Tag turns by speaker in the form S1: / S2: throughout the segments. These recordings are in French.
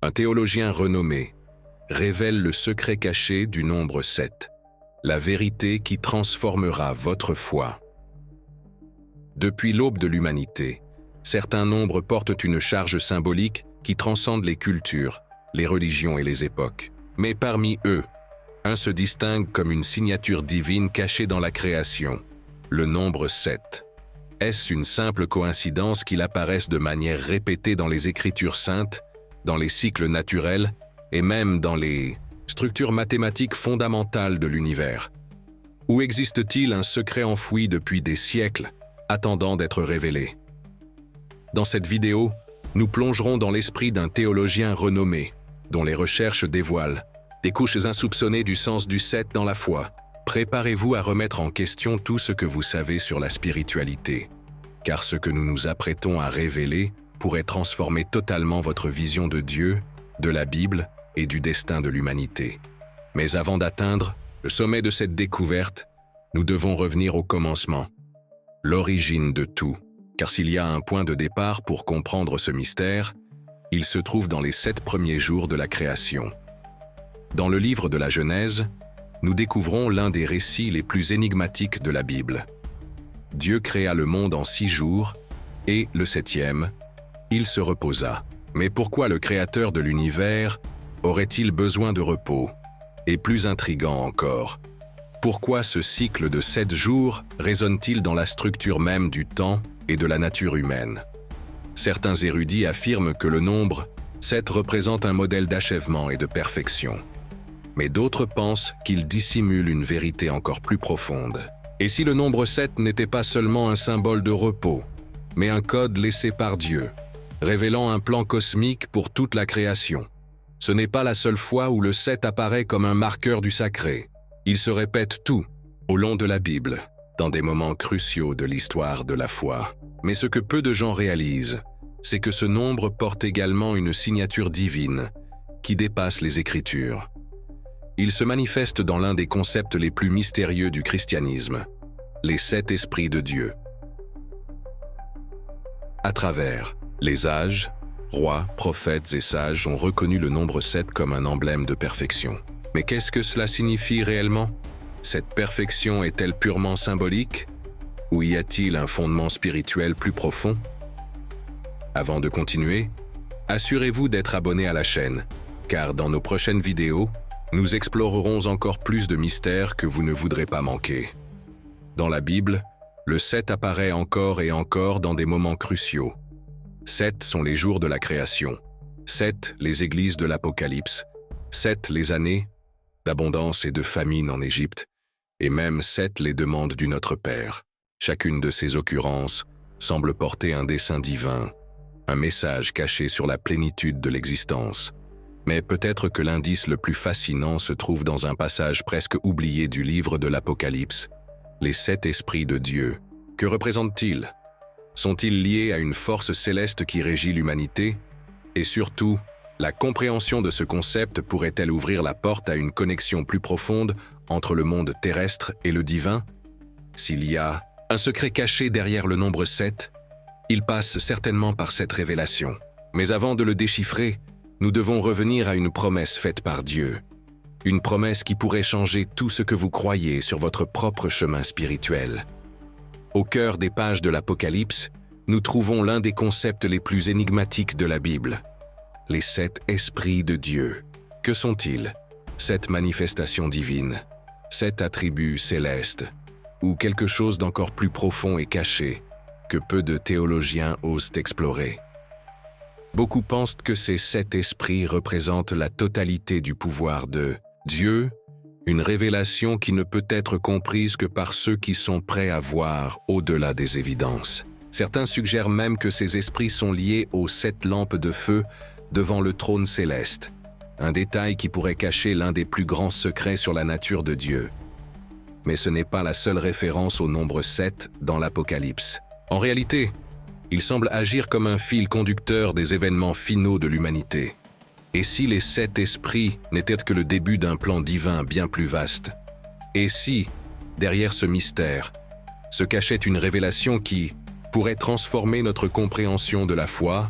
S1: Un théologien renommé révèle le secret caché du nombre 7, la vérité qui transformera votre foi. Depuis l'aube de l'humanité, certains nombres portent une charge symbolique qui transcende les cultures, les religions et les époques. Mais parmi eux, un se distingue comme une signature divine cachée dans la création, le nombre 7. Est-ce une simple coïncidence qu'il apparaisse de manière répétée dans les Écritures saintes, dans les cycles naturels et même dans les structures mathématiques fondamentales de l'univers? Ou existe-t-il un secret enfoui depuis des siècles, attendant d'être révélé? Dans cette vidéo, nous plongerons dans l'esprit d'un théologien renommé, dont les recherches dévoilent des couches insoupçonnées du sens du 7 dans la foi. Préparez-vous à remettre en question tout ce que vous savez sur la spiritualité, car ce que nous nous apprêtons à révéler pourrait transformer totalement votre vision de Dieu, de la Bible et du destin de l'humanité. Mais avant d'atteindre le sommet de cette découverte, nous devons revenir au commencement, l'origine de tout. Car s'il y a un point de départ pour comprendre ce mystère, il se trouve dans les 7 premiers jours de la création. Dans le livre de la Genèse, nous découvrons l'un des récits les plus énigmatiques de la Bible. Dieu créa le monde en 6 jours, et, le 7e, il se reposa. Mais pourquoi le Créateur de l'univers aurait-il besoin de repos? Et plus intrigant encore, pourquoi ce cycle de 7 jours résonne-t-il dans la structure même du temps et de la nature humaine? Certains érudits affirment que le nombre 7 représente un modèle d'achèvement et de perfection. Mais d'autres pensent qu'il dissimule une vérité encore plus profonde. Et si le nombre 7 n'était pas seulement un symbole de repos, mais un code laissé par Dieu, révélant un plan cosmique pour toute la création? Ce n'est pas la seule fois où le 7 apparaît comme un marqueur du sacré. Il se répète tout au long de la Bible, dans des moments cruciaux de l'histoire de la foi. Mais ce que peu de gens réalisent, c'est que ce nombre porte également une signature divine qui dépasse les Écritures. Il se manifeste dans l'un des concepts les plus mystérieux du christianisme, les 7 esprits de Dieu. À travers les âges, rois, prophètes et sages ont reconnu le nombre 7 comme un emblème de perfection. Mais qu'est-ce que cela signifie réellement? Cette perfection est-elle purement symbolique? Ou y a-t-il un fondement spirituel plus profond? Avant de continuer, assurez-vous d'être abonné à la chaîne, car dans nos prochaines vidéos, nous explorerons encore plus de mystères que vous ne voudrez pas manquer. Dans la Bible, le 7 apparaît encore et encore dans des moments cruciaux. 7 sont les jours de la création, 7 les églises de l'Apocalypse, 7 les années d'abondance et de famine en Égypte, et même 7 les demandes du Notre Père. Chacune de ces occurrences semble porter un dessein divin, un message caché sur la plénitude de l'existence. Mais peut-être que l'indice le plus fascinant se trouve dans un passage presque oublié du livre de l'Apocalypse, les 7 esprits de Dieu. Que représentent-ils? Sont-ils liés à une force céleste qui régit l'humanité? Et surtout, la compréhension de ce concept pourrait-elle ouvrir la porte à une connexion plus profonde entre le monde terrestre et le divin? S'il y a un secret caché derrière le nombre 7, il passe certainement par cette révélation. Mais avant de le déchiffrer, nous devons revenir à une promesse faite par Dieu. Une promesse qui pourrait changer tout ce que vous croyez sur votre propre chemin spirituel. Au cœur des pages de l'Apocalypse, nous trouvons l'un des concepts les plus énigmatiques de la Bible. Les 7 esprits de Dieu. Que sont-ils? 7 manifestations divines, 7 attributs célestes, ou quelque chose d'encore plus profond et caché que peu de théologiens osent explorer. Beaucoup pensent que ces 7 esprits représentent la totalité du pouvoir de Dieu, une révélation qui ne peut être comprise que par ceux qui sont prêts à voir au-delà des évidences. Certains suggèrent même que ces esprits sont liés aux 7 lampes de feu devant le trône céleste, un détail qui pourrait cacher l'un des plus grands secrets sur la nature de Dieu. Mais ce n'est pas la seule référence au nombre 7 dans l'Apocalypse. En réalité, il semble agir comme un fil conducteur des événements finaux de l'humanité. Et si les 7 esprits n'étaient que le début d'un plan divin bien plus vaste? Et si, derrière ce mystère, se cachait une révélation qui pourrait transformer notre compréhension de la foi?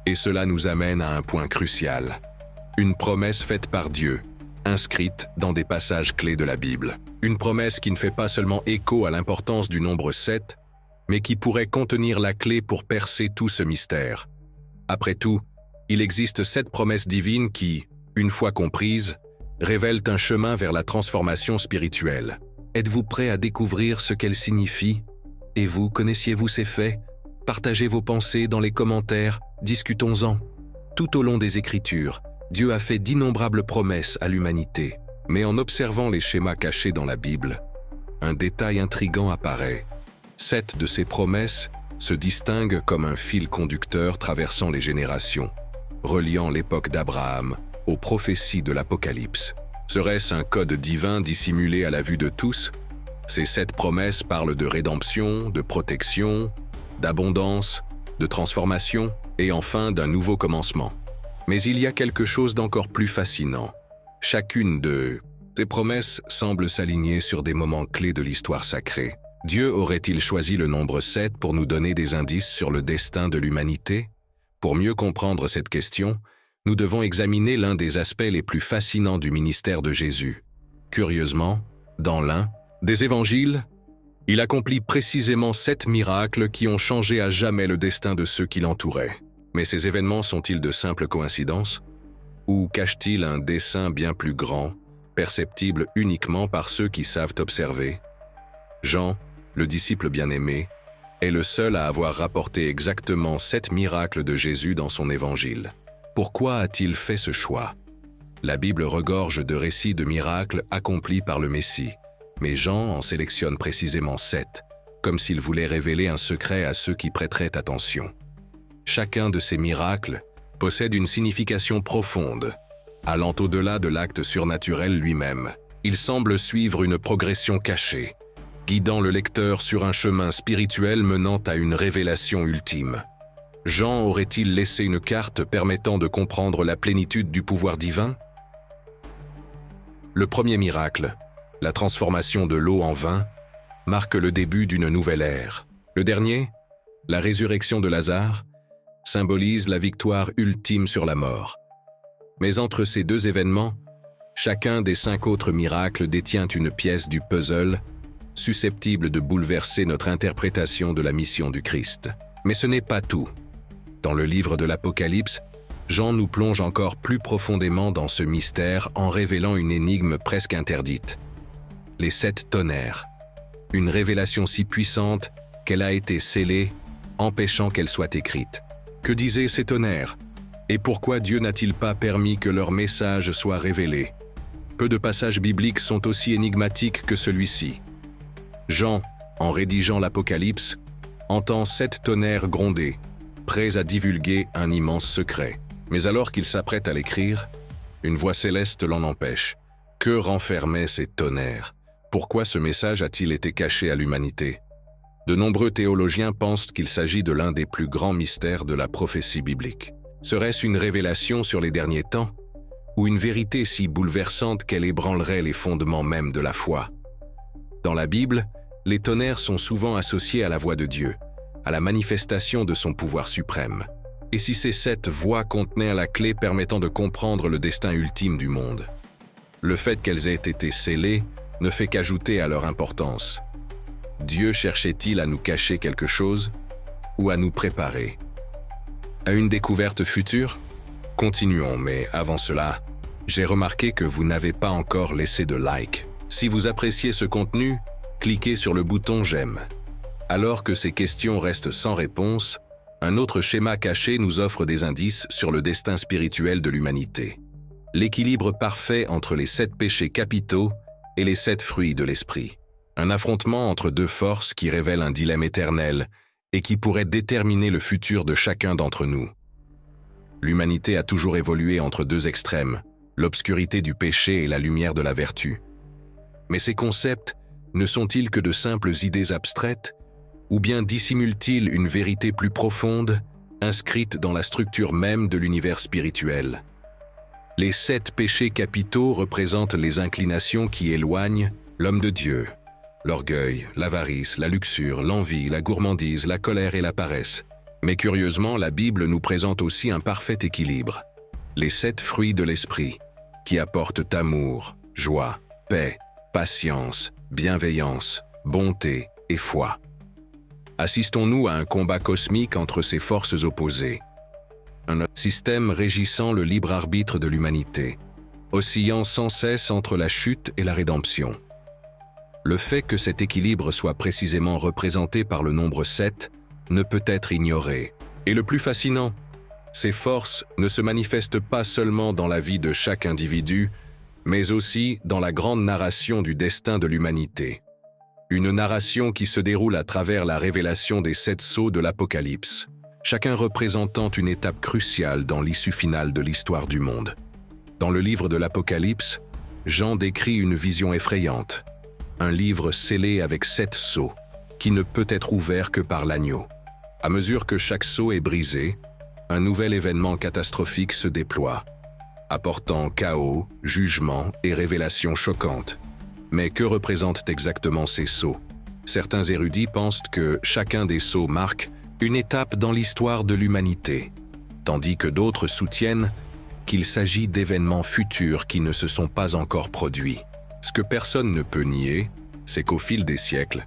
S1: Et cela nous amène à un point crucial. une promesse faite par Dieu, inscrite dans des passages clés de la Bible. Une promesse qui ne fait pas seulement écho à l'importance du nombre 7, mais qui pourrait contenir la clé pour percer tout ce mystère. Après tout, il existe 7 promesses divines qui, une fois comprises, révèlent un chemin vers la transformation spirituelle. Êtes-vous prêt à découvrir ce qu'elles signifient? Et vous, connaissiez-vous ces faits? Partagez vos pensées dans les commentaires, discutons-en. Tout au long des Écritures, Dieu a fait d'innombrables promesses à l'humanité. Mais en observant les schémas cachés dans la Bible, un détail intrigant apparaît. 7 de ces promesses se distinguent comme un fil conducteur traversant les générations, reliant l'époque d'Abraham aux prophéties de l'Apocalypse. Serait-ce un code divin dissimulé à la vue de tous? Ces 7 promesses parlent de rédemption, de protection, d'abondance, de transformation et enfin d'un nouveau commencement. Mais il y a quelque chose d'encore plus fascinant. Chacune de ces promesses semble s'aligner sur des moments clés de l'histoire sacrée. Dieu aurait-il choisi le nombre 7 pour nous donner des indices sur le destin de l'humanité? Pour mieux comprendre cette question, nous devons examiner l'un des aspects les plus fascinants du ministère de Jésus. Curieusement, dans l'un des évangiles, il accomplit précisément 7 miracles qui ont changé à jamais le destin de ceux qui l'entouraient. Mais ces événements sont-ils de simples coïncidences? Ou cachent-ils un dessein bien plus grand, perceptible uniquement par ceux qui savent observer? Jean, le disciple bien-aimé, est le seul à avoir rapporté exactement 7 miracles de Jésus dans son évangile. Pourquoi a-t-il fait ce choix? La Bible regorge de récits de miracles accomplis par le Messie, mais Jean en sélectionne précisément 7, comme s'il voulait révéler un secret à ceux qui prêteraient attention. Chacun de ces miracles possède une signification profonde, allant au-delà de l'acte surnaturel lui-même. Il semble suivre une progression cachée, guidant le lecteur sur un chemin spirituel menant à une révélation ultime. Jean aurait-il laissé une carte permettant de comprendre la plénitude du pouvoir divin? Le premier miracle, la transformation de l'eau en vin, marque le début d'une nouvelle ère. Le dernier, la résurrection de Lazare, symbolise la victoire ultime sur la mort. Mais entre ces 2 événements, chacun des 5 autres miracles détient une pièce du puzzle susceptible de bouleverser notre interprétation de la mission du Christ. Mais ce n'est pas tout. Dans le livre de l'Apocalypse, Jean nous plonge encore plus profondément dans ce mystère en révélant une énigme presque interdite. Les 7 tonnerres. Une révélation si puissante qu'elle a été scellée, empêchant qu'elle soit écrite. Que disaient ces tonnerres? Et pourquoi Dieu n'a-t-il pas permis que leur message soit révélé? Peu de passages bibliques sont aussi énigmatiques que celui-ci. Jean, en rédigeant l'Apocalypse, entend 7 tonnerres gronder, prêts à divulguer un immense secret. Mais alors qu'il s'apprête à l'écrire, une voix céleste l'en empêche. Que renfermaient ces tonnerres? Pourquoi ce message a-t-il été caché à l'humanité? De nombreux théologiens pensent qu'il s'agit de l'un des plus grands mystères de la prophétie biblique. Serait-ce une révélation sur les derniers temps, ou une vérité si bouleversante qu'elle ébranlerait les fondements même de la foi? Dans la Bible, les tonnerres sont souvent associés à la voix de Dieu, à la manifestation de son pouvoir suprême. Et si ces 7 voix contenaient la clé permettant de comprendre le destin ultime du monde? Le fait qu'elles aient été scellées ne fait qu'ajouter à leur importance. Dieu cherchait-il à nous cacher quelque chose ou à nous préparer à une découverte future? Continuons, mais avant cela, j'ai remarqué que vous n'avez pas encore laissé de like. Si vous appréciez ce contenu, cliquez sur le bouton j'aime. Alors que ces questions restent sans réponse, un autre schéma caché nous offre des indices sur le destin spirituel de l'humanité. L'équilibre parfait entre les 7 péchés capitaux et les 7 fruits de l'esprit. Un affrontement entre 2 forces qui révèle un dilemme éternel et qui pourrait déterminer le futur de chacun d'entre nous. L'humanité a toujours évolué entre 2 extrêmes, l'obscurité du péché et la lumière de la vertu. Mais ces concepts ne sont-ils que de simples idées abstraites, ou bien dissimulent-ils une vérité plus profonde, inscrite dans la structure même de l'univers spirituel? Les 7 péchés capitaux représentent les inclinations qui éloignent l'homme de Dieu. L'orgueil, l'avarice, la luxure, l'envie, la gourmandise, la colère et la paresse. Mais curieusement, la Bible nous présente aussi un parfait équilibre. les 7 fruits de l'esprit, qui apportent amour, joie, paix, patience, bienveillance, bonté et foi. Assistons-nous à un combat cosmique entre ces forces opposées. Un système régissant le libre arbitre de l'humanité, oscillant sans cesse entre la chute et la rédemption. Le fait que cet équilibre soit précisément représenté par le nombre 7 ne peut être ignoré. Et le plus fascinant, ces forces ne se manifestent pas seulement dans la vie de chaque individu, mais aussi dans la grande narration du destin de l'humanité. Une narration qui se déroule à travers la révélation des 7 sceaux de l'Apocalypse, chacun représentant une étape cruciale dans l'issue finale de l'histoire du monde. Dans le livre de l'Apocalypse, Jean décrit une vision effrayante, un livre scellé avec 7 sceaux, qui ne peut être ouvert que par l'agneau. À mesure que chaque sceau est brisé, un nouvel événement catastrophique se déploie, apportant chaos, jugement et révélations choquantes. Mais que représentent exactement ces sceaux? Certains érudits pensent que chacun des sceaux marque une étape dans l'histoire de l'humanité, tandis que d'autres soutiennent qu'il s'agit d'événements futurs qui ne se sont pas encore produits. Ce que personne ne peut nier, c'est qu'au fil des siècles,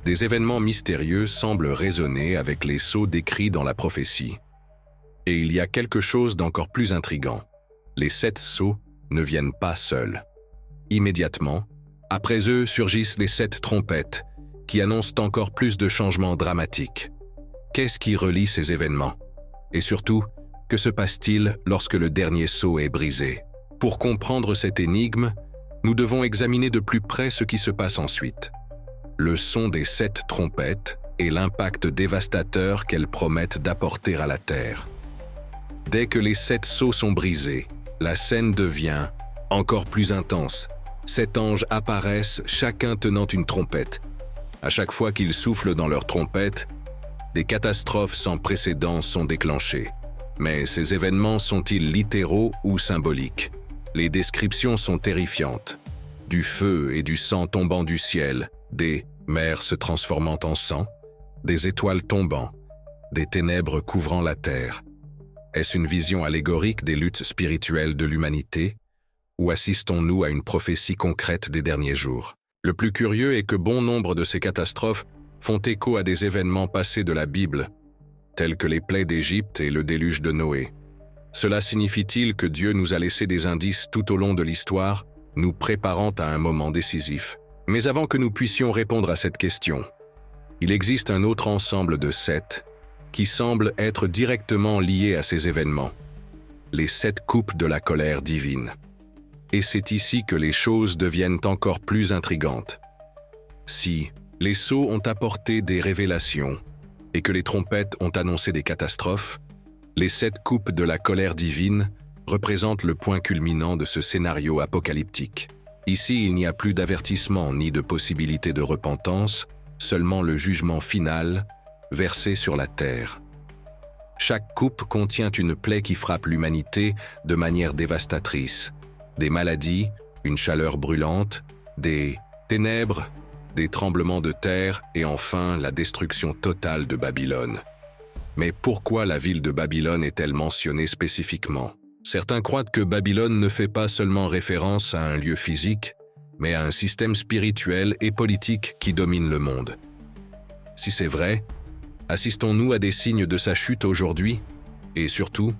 S1: des événements mystérieux semblent résonner avec les sceaux décrits dans la prophétie. Et il y a quelque chose d'encore plus intrigant. Les 7 sceaux ne viennent pas seuls. Immédiatement, après eux surgissent les 7 trompettes, qui annoncent encore plus de changements dramatiques. Qu'est-ce qui relie ces événements? Et surtout, que se passe-t-il lorsque le dernier sceau est brisé? Pour comprendre cette énigme, nous devons examiner de plus près ce qui se passe ensuite. Le son des 7 trompettes et l'impact dévastateur qu'elles promettent d'apporter à la Terre. Dès que les 7 sceaux sont brisés, la scène devient encore plus intense. 7 anges apparaissent, chacun tenant une trompette. À chaque fois qu'ils soufflent dans leur trompette, des catastrophes sans précédent sont déclenchées. Mais ces événements sont-ils littéraux ou symboliques? Les descriptions sont terrifiantes. Du feu et du sang tombant du ciel, des mers se transformant en sang, des étoiles tombant, des ténèbres couvrant la terre. Est-ce une vision allégorique des luttes spirituelles de l'humanité, ou assistons-nous à une prophétie concrète des derniers jours? Le plus curieux est que bon nombre de ces catastrophes font écho à des événements passés de la Bible, tels que les plaies d'Égypte et le déluge de Noé. Cela signifie-t-il que Dieu nous a laissé des indices tout au long de l'histoire, nous préparant à un moment décisif? Mais avant que nous puissions répondre à cette question, il existe un autre ensemble de 7 qui semble être directement lié à ces événements. Les 7 coupes de la colère divine. Et c'est ici que les choses deviennent encore plus intrigantes. Si les sceaux ont apporté des révélations et que les trompettes ont annoncé des catastrophes, les 7 coupes de la colère divine représentent le point culminant de ce scénario apocalyptique. Ici, il n'y a plus d'avertissement ni de possibilité de repentance, seulement le jugement final versé sur la terre. Chaque coupe contient une plaie qui frappe l'humanité de manière dévastatrice. Des maladies, une chaleur brûlante, des ténèbres, des tremblements de terre et enfin la destruction totale de Babylone. Mais pourquoi la ville de Babylone est-elle mentionnée spécifiquement? Certains croient que Babylone ne fait pas seulement référence à un lieu physique, mais à un système spirituel et politique qui domine le monde. Si c'est vrai, assistons-nous à des signes de sa chute aujourd'hui? Et surtout,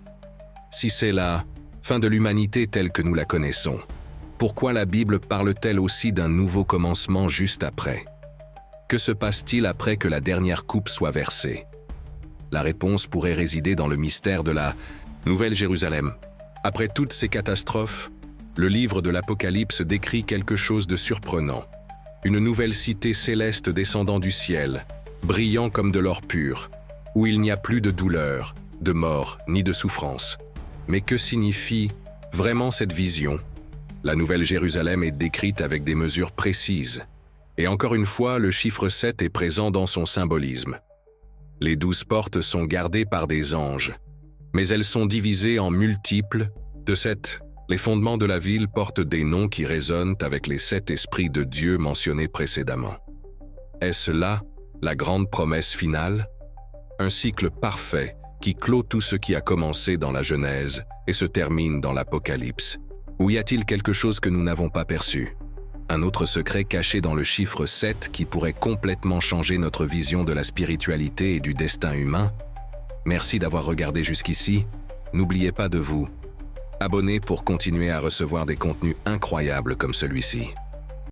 S1: si c'est la fin de l'humanité telle que nous la connaissons, pourquoi la Bible parle-t-elle aussi d'un nouveau commencement juste après? Que se passe-t-il après que la dernière coupe soit versée? La réponse pourrait résider dans le mystère de la Nouvelle Jérusalem. Après toutes ces catastrophes, le livre de l'Apocalypse décrit quelque chose de surprenant. Une nouvelle cité céleste descendant du ciel, brillant comme de l'or pur, où il n'y a plus de douleur, de mort, ni de souffrance. Mais que signifie vraiment cette vision? La Nouvelle Jérusalem est décrite avec des mesures précises. Et encore une fois, le chiffre 7 est présent dans son symbolisme. Les 12 portes sont gardées par des anges, mais elles sont divisées en multiples de 7. Les fondements de la ville portent des noms qui résonnent avec les 7 esprits de Dieu mentionnés précédemment. Est-ce là la grande promesse finale? Un cycle parfait qui clôt tout ce qui a commencé dans la Genèse et se termine dans l'Apocalypse? Ou y a-t-il quelque chose que nous n'avons pas perçu? Un autre secret caché dans le chiffre 7 qui pourrait complètement changer notre vision de la spiritualité et du destin humain? Merci d'avoir regardé jusqu'ici. N'oubliez pas de vous abonner pour continuer à recevoir des contenus incroyables comme celui-ci.